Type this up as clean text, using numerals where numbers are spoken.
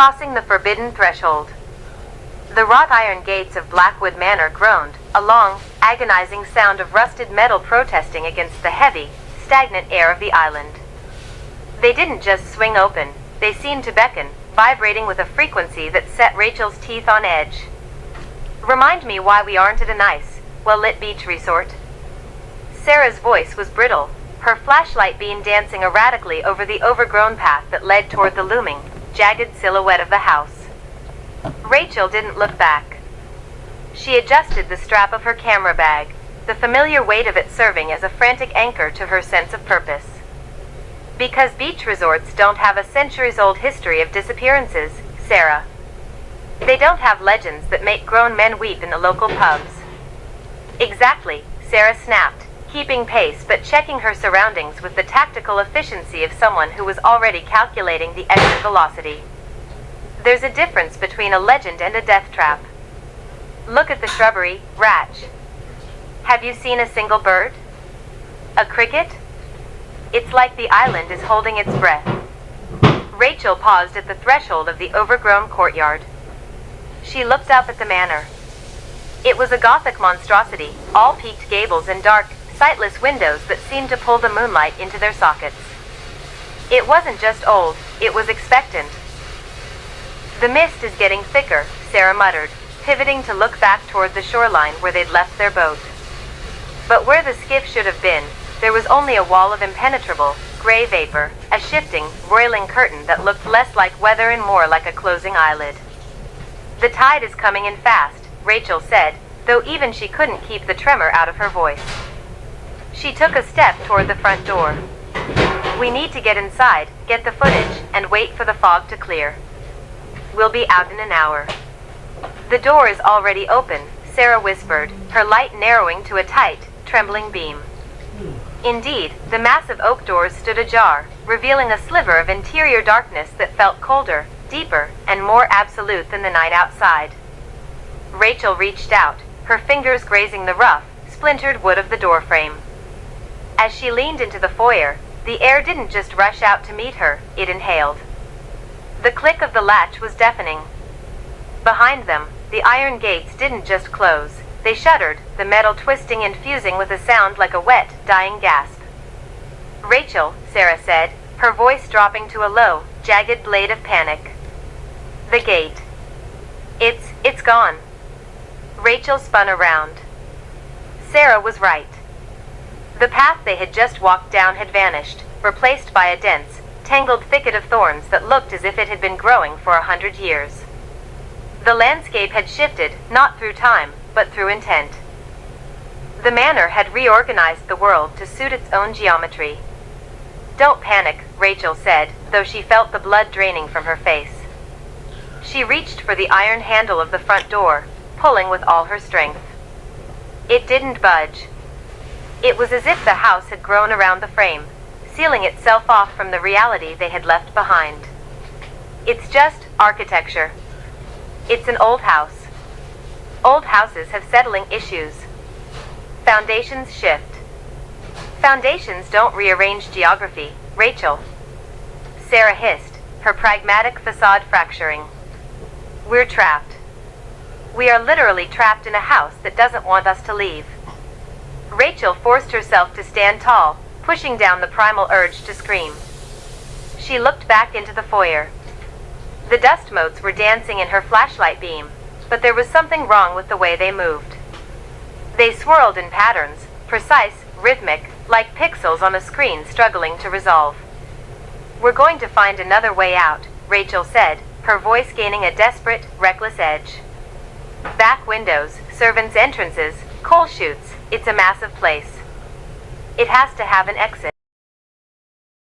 Crossing the Forbidden Threshold. The wrought-iron gates of Blackwood Manor groaned, a long, agonizing sound of rusted metal protesting against the heavy, stagnant air of the island. They didn't just swing open, they seemed to beckon, vibrating with a frequency that set Rachel's teeth on edge. "Remind me why we aren't at a nice, well-lit beach resort." Sarah's voice was brittle, her flashlight beam dancing erratically over the overgrown path that led toward the looming, jagged silhouette of the house. Rachel didn't look back. She adjusted the strap of her camera bag, the familiar weight of it serving as a frantic anchor to her sense of purpose. Because beach resorts don't have a centuries-old history of disappearances, Sarah. They don't have legends that make grown men weep in the local pubs. Exactly, Sarah snapped, keeping pace but checking her surroundings with the tactical efficiency of someone who was already calculating the exit velocity. There's a difference between a legend and a death trap. Look at the shrubbery, Ratch. Have you seen a single bird? A cricket? It's like the island is holding its breath. Rachel paused at the threshold of the overgrown courtyard. She looked up at the manor. It was a Gothic monstrosity, all peaked gables and dark, sightless windows that seemed to pull the moonlight into their sockets. It wasn't just old, it was expectant. "The mist is getting thicker," Sarah muttered, pivoting to look back toward the shoreline where they'd left their boat. But where the skiff should have been, there was only a wall of impenetrable, gray vapor, a shifting, roiling curtain that looked less like weather and more like a closing eyelid. "The tide is coming in fast," Rachel said, though even she couldn't keep the tremor out of her voice. She took a step toward the front door. "We need to get inside, get the footage, and wait for the fog to clear. We'll be out in an hour." "The door is already open," Sarah whispered, her light narrowing to a tight, trembling beam. Indeed, the massive oak doors stood ajar, revealing a sliver of interior darkness that felt colder, deeper, and more absolute than the night outside. Rachel reached out, her fingers grazing the rough, splintered wood of the doorframe. As she leaned into the foyer, the air didn't just rush out to meet her, it inhaled. The click of the latch was deafening. Behind them, the iron gates didn't just close, they shuddered, the metal twisting and fusing with a sound like a wet, dying gasp. "Rachel," Sarah said, her voice dropping to a low, jagged blade of panic. "The gate. It's gone." Rachel spun around. Sarah was right. The path they had just walked down had vanished, replaced by a dense, tangled thicket of thorns that looked as if it had been growing for 100 years. The landscape had shifted, not through time, but through intent. The manor had reorganized the world to suit its own geometry. "Don't panic," Rachel said, though she felt the blood draining from her face. She reached for the iron handle of the front door, pulling with all her strength. It didn't budge. It was as if the house had grown around the frame, sealing itself off from the reality they had left behind. It's just architecture. It's an old house. Old houses have settling issues. Foundations shift. Foundations don't rearrange geography, Rachel. Sarah hissed, her pragmatic facade fracturing. "We're trapped. We are literally trapped in a house that doesn't want us to leave." Rachel forced herself to stand tall, pushing down the primal urge to scream. She looked back into the foyer. The dust motes were dancing in her flashlight beam, but there was something wrong with the way they moved. They swirled in patterns, precise, rhythmic, like pixels on a screen struggling to resolve. "We're going to find another way out," Rachel said, her voice gaining a desperate, reckless edge. "Back windows, servants' entrances, coal chutes, it's a massive place. It has to have an exit."